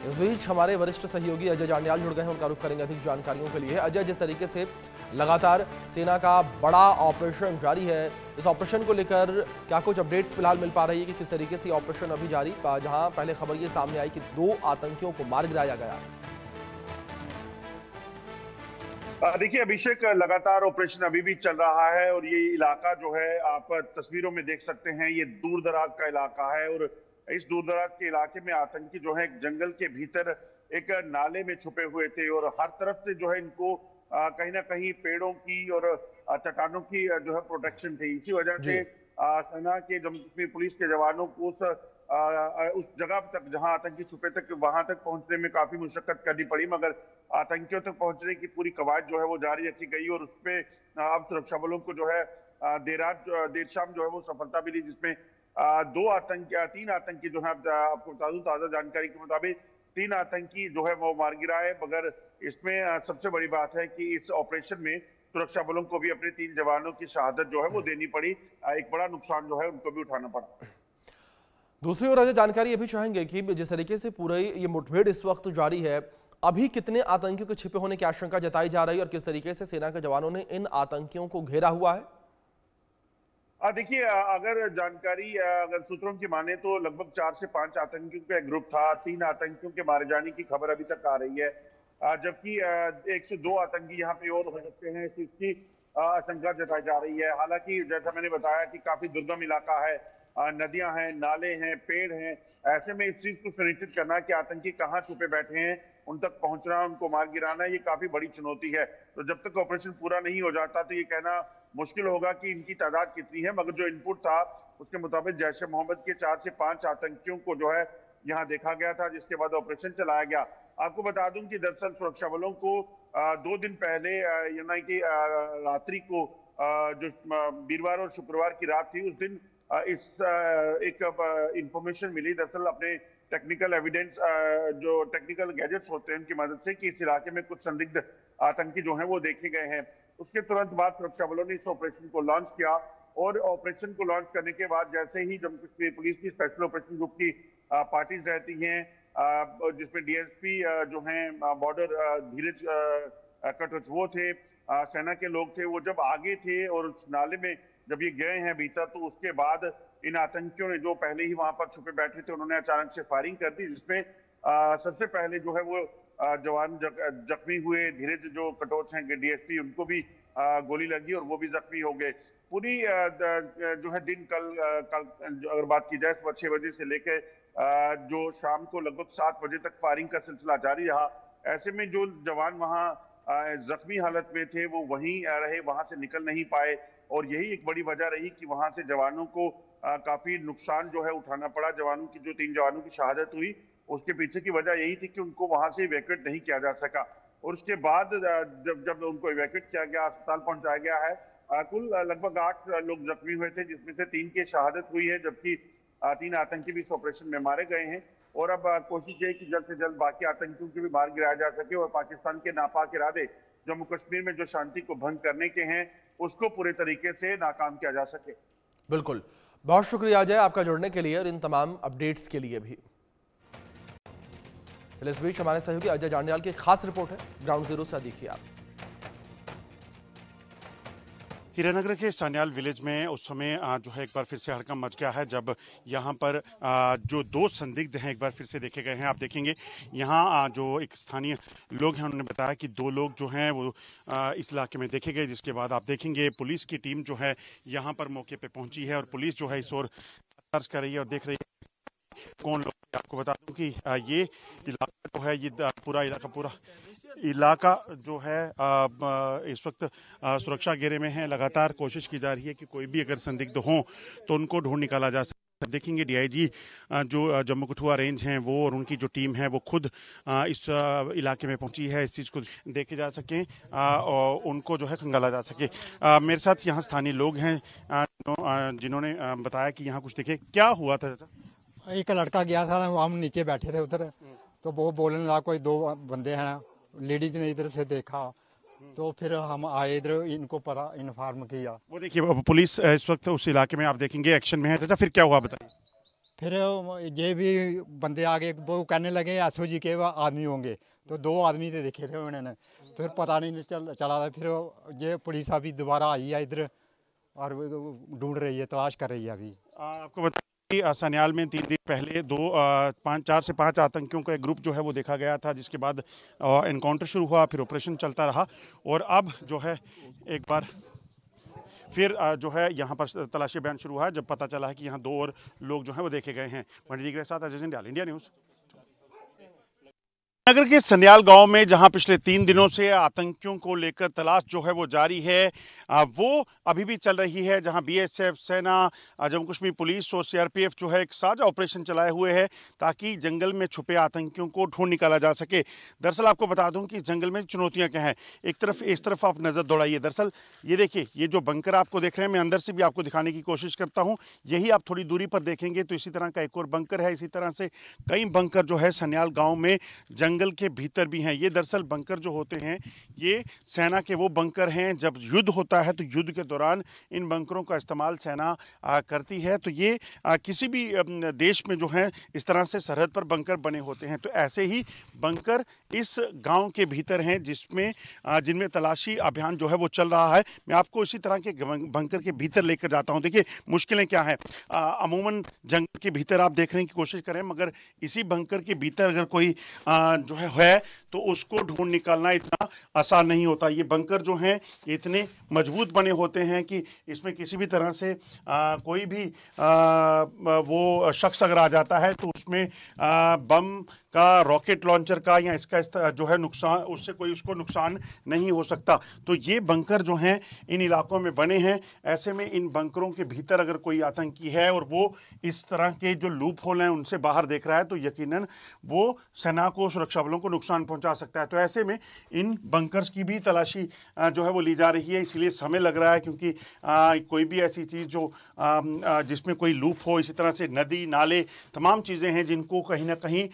इस बीच हमारे वरिष्ठ सहयोगी अजय जांडियाल जुड़ गए हैं, उनका रुख करेंगे अधिक जानकारियों के लिए। अजय, जिस तरीके से लगातार सेना का बड़ा ऑपरेशन जारी है, इस ऑपरेशन को लेकर क्या कुछ अपडेट फिलहाल मिल पा रही है कि किस तरीके से ऑपरेशन अभी जारी, जहां पहले खबर ये सामने आई कि 2 आतंकियों को मार गिराया गया। देखिए अभिषेक, लगातार ऑपरेशन अभी भी चल रहा है और ये इलाका जो है आप तस्वीरों में देख सकते हैं, ये दूर दराज का इलाका है और इस दूर दराज के इलाके में आतंकी जो है जंगल के भीतर एक नाले में छुपे हुए थे और हर तरफ से जो है इनको कहीं ना कहीं पेड़ों की और चट्टानों की जो है प्रोटेक्शन थी। इसी वजह से सेना के जम्मू कश्मीर पुलिस के जवानों को उस जगह तक जहां आतंकी छुपे थे वहां तक पहुंचने में काफी मुशक्कत करनी पड़ी, मगर आतंकियों तक पहुंचने की पूरी कवायद जो है वो जारी रखी गई और उसमें अब सुरक्षा बलों को जो है देर शाम जो है वो सफलता मिली, जिसमें 3 आतंकी जो है, आपको बता दूं ताजा जानकारी के मुताबिक 3 आतंकी जो है वो मार गिराए। मगर इसमें सबसे बड़ी बात है कि इस ऑपरेशन में सुरक्षा बलों को भी अपने 3 जवानों की शहादत जो है वो देनी पड़ी। एक बड़ा नुकसान जो है उनको भी उठाना पड़ा। दूसरी ओर अजय, जानकारी ये भी चाहेंगे कि जिस तरीके से पूरा ये मुठभेड़ इस वक्त जारी है, अभी कितने आतंकियों के छिपे होने की आशंका जताई जा रही है और किस तरीके से सेना के जवानों ने इन आतंकियों को घेरा हुआ है? देखिए, अगर जानकारी अगर सूत्रों की माने तो लगभग 4 से 5 आतंकियों का एक ग्रुप था। 3 आतंकियों के मारे जाने की खबर अभी तक आ रही है, जबकि 1 से 2 आतंकी यहाँ पे और हो सकते हैं, इसकी आशंका जताई जा रही है। हालांकि जैसा मैंने बताया कि काफी दुर्गम इलाका है, नदियां हैं, नाले हैं, पेड़ हैं। ऐसे में इस चीज को सुनिश्चित करना कि आतंकी कहाँ छुपे बैठे हैं, उन तक पहुंचना, उनको मार गिराना, ये काफी बड़ी चुनौती है। तो जब तक ऑपरेशन पूरा नहीं हो जाता तो ये कहना मुश्किल होगा कि इनकी तादाद कितनी है। मगर जो इनपुट था उसके मुताबिक जैश ए मोहम्मद के 4 से 5 आतंकियों को जो है यहाँ देखा गया था, जिसके बाद ऑपरेशन चलाया गया। आपको बता दूं कि दरअसल सुरक्षा बलों को 2 दिन पहले यानी कि रात्रि को जो वीरवार और शुक्रवार की रात थी, उस दिन एक इंफॉर्मेशन मिली दरअसल अपने टेक्निकल एविडेंस, जो टेक्निकल गैजेट्स होते हैं उनकी मदद से, कि इस इलाके में कुछ संदिग्ध आतंकी जो हैं वो देखे गए हैं। उसके तुरंत बाद सुरक्षा बलों ने इस ऑपरेशन को लॉन्च किया और ऑपरेशन को लॉन्च करने के बाद जैसे ही जम्मू कश्मीर पुलिस की स्पेशल ऑपरेशन ग्रुप की पार्टीज रहती हैं, जिसमें डीएसपी जो हैं बॉर्डर धीरज कटोच वो थे, सेना के लोग थे, वो जब आगे थे और उस नाले में जब ये गए हैं भीतर, तो उसके बाद इन आतंकियों ने जो पहले ही वहां पर छुपे बैठे थे उन्होंने अचानक से फायरिंग कर दी, जिसमें सबसे पहले जो है वो जवान जख्मी हुए। धीरज जो कटोच हैं डीएसपी, उनको भी गोली लगी और वो भी जख्मी हो गए। पूरी जो है दिन कल अगर बात की जाए सुबह 6 बजे से लेकर जो शाम को लगभग 7 बजे तक फायरिंग का सिलसिला जारी रहा। ऐसे में जो जवान वहां जख्मी हालत में थे वो वहीं रहे, वहां से निकल नहीं पाए और यही एक बड़ी वजह रही कि वहां से जवानों को काफी नुकसान जो है उठाना पड़ा। जवानों की जो 3 जवानों की शहादत हुई, उसके पीछे की वजह यही थी कि उनको वहां से इवैक्यूएट नहीं किया जा सका और उसके बाद जब उनको इवैक्यूएट किया गया, अस्पताल पहुंचाया गया है। कुल लगभग 8 लोग जख्मी हुए थे, जिसमें से 3 की शहादत हुई है, जबकि 3 आतंकी भी इस ऑपरेशन में मारे गए हैं और अब कोशिश है कि जल्द से जल्द बाकी आतंकियों की भी मार गिराया जा सके और पाकिस्तान के नापाक इरादे जम्मू कश्मीर में जो शांति को भंग करने के हैं उसको पूरे तरीके से नाकाम किया जा सके। बिल्कुल, बहुत शुक्रिया अजय आपका जुड़ने के लिए और इन तमाम अपडेट्स के लिए भी। चलिए, इस बीच हमारे सहयोगी अजय जांडियाल की खास रिपोर्ट है ग्राउंड जीरो से, देखिए आप। हीरानगर के सान्याल विलेज में उस समय जो है एक बार फिर से हड़कंप मच गया है, जब यहाँ पर जो 2 संदिग्ध हैं एक बार फिर से देखे गए हैं। आप देखेंगे यहाँ जो एक स्थानीय लोग हैं उन्होंने बताया कि 2 लोग जो हैं वो इस इलाके में देखे गए, जिसके बाद आप देखेंगे पुलिस की टीम जो है यहाँ पर मौके पे पहुंची है और पुलिस जो है इस ओर सर्च कर रही है और देख रही है कौन लोग। आपको बता दूं कि ये इलाका जो है, ये पूरा इलाका जो है इस वक्त सुरक्षा घेरे में है। लगातार कोशिश की जा रही है कि कोई भी अगर संदिग्ध हो तो उनको ढूंढ निकाला जा सके। देखेंगे डीआईजी जो जम्मू कठुआ रेंज हैं वो और उनकी जो टीम है वो खुद इस इलाके में पहुंची है, इस चीज़ को देखे जा सके और उनको जो है खंगाला जा सके। मेरे साथ यहाँ स्थानीय लोग हैं जिन्होंने बताया कि यहाँ कुछ देखे। क्या हुआ था? एक लड़का गया था, हम नीचे बैठे थे उधर, तो वो बोलने लगा कोई 2 बंदे हैं, लेडीज ने इधर से देखा तो फिर हम आए इधर, इनको पता इन्फॉर्म किया। वो देखिए पुलिस इस वक्त उस इलाके में आप देखेंगे एक्शन में है। चाचा फिर क्या हुआ बताइए। फिर ये भी बंदे आगे वो कहने लगे SOG के आदमी होंगे, तो 2 आदमी तो देखे थे उन्होंने, तो फिर पता नहीं चला था। फिर ये पुलिस अभी दोबारा आई है इधर और ढूंढ रही है, तलाश कर रही है अभी। आपको बता कि सन्याल में 3 दिन पहले 4 से 5 आतंकियों का एक ग्रुप जो है वो देखा गया था, जिसके बाद एनकाउंटर शुरू हुआ, फिर ऑपरेशन चलता रहा और अब जो है एक बार फिर जो है यहाँ पर तलाशी अभियान शुरू हुआ है, जब पता चला है कि यहाँ 2 और लोग जो हैं वो देखे गए हैं। मंडी के साथ अजय जंडियाल, इंडिया न्यूज़। नगर के सन्याल गांव में जहां पिछले 3 दिनों से आतंकियों को लेकर तलाश जो है वो जारी है, वो अभी भी चल रही है, जहां BSF, सेना, जम्मू कश्मीर पुलिस और CRPF जो है एक साझा ऑपरेशन चलाए हुए है ताकि जंगल में छुपे आतंकियों को ढूंढ निकाला जा सके। दरअसल आपको बता दूं कि जंगल में चुनौतियां क्या हैं। एक तरफ इस तरफ आप नज़र दौड़ाइए। दरअसल ये देखिए, ये जो बंकर आपको देख रहे हैं, मैं अंदर से भी आपको दिखाने की कोशिश करता हूँ। यही आप थोड़ी दूरी पर देखेंगे तो इसी तरह का एक और बंकर है। इसी तरह से कई बंकर जो है सन्याल गाँव में जंगल के भीतर भी हैं। ये दरअसल बंकर जो होते हैं ये सेना के वो बंकर हैं, जब युद्ध होता है तो युद्ध के दौरान इन बंकरों का इस्तेमाल सेना करती है। तो ये किसी भी देश में जो है इस तरह से सरहद पर बंकर बने होते हैं। तो ऐसे ही बंकर इस गांव के भीतर हैं जिसमें जिनमें तलाशी अभियान जो है वो चल रहा है। मैं आपको इसी तरह के बंकर के भीतर लेकर जाता हूं। देखिए मुश्किलें क्या है, अमूमन जंगल के भीतर आप देखने की कोशिश करें, मगर इसी बंकर के भीतर अगर कोई जो है तो उसको ढूंढ निकालना इतना आसान नहीं होता। ये बंकर जो हैं इतने मजबूत बने होते हैं कि इसमें किसी भी तरह से कोई भी वो शख्स अगर आ जाता है तो उसमें बम का, रॉकेट लॉन्चर का या इसका जो है नुकसान, उससे कोई उसको नुकसान नहीं हो सकता। तो ये बंकर जो हैं इन इलाकों में बने हैं। ऐसे में इन बंकरों के भीतर अगर कोई आतंकी है और वो इस तरह के जो लूप होल हैं उनसे बाहर देख रहा है तो यकीनन वो सेना को, सुरक्षा बलों को नुकसान पहुंचा सकता है। तो ऐसे में इन बंकर्स की भी तलाशी जो है वो ली जा रही है। इसलिए समय लग रहा है क्योंकि कोई भी ऐसी चीज़ जो जिसमें कोई लूप हो, इसी तरह से नदी, नाले, तमाम चीज़ें हैं जिनको कहीं ना कहीं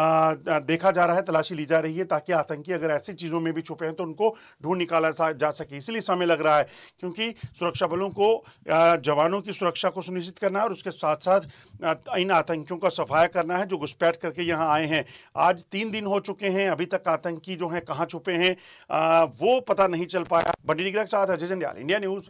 देखा जा रहा है, तलाशी ली जा रही है ताकि आतंकी अगर ऐसी चीज़ों में भी छुपे हैं तो उनको ढूंढ निकाला जा सके। इसलिए समय लग रहा है क्योंकि सुरक्षा बलों को जवानों की सुरक्षा को सुनिश्चित करना है और उसके साथ साथ इन आतंकियों का सफाया करना है जो घुसपैठ करके यहाँ आए हैं। आज 3 दिन हो चुके हैं, अभी तक आतंकी जो हैं कहाँ छुपे हैं वो पता नहीं चल पाया। बड़ी निगरानी के साथ अजय जंडियाल, इंडिया न्यूज़।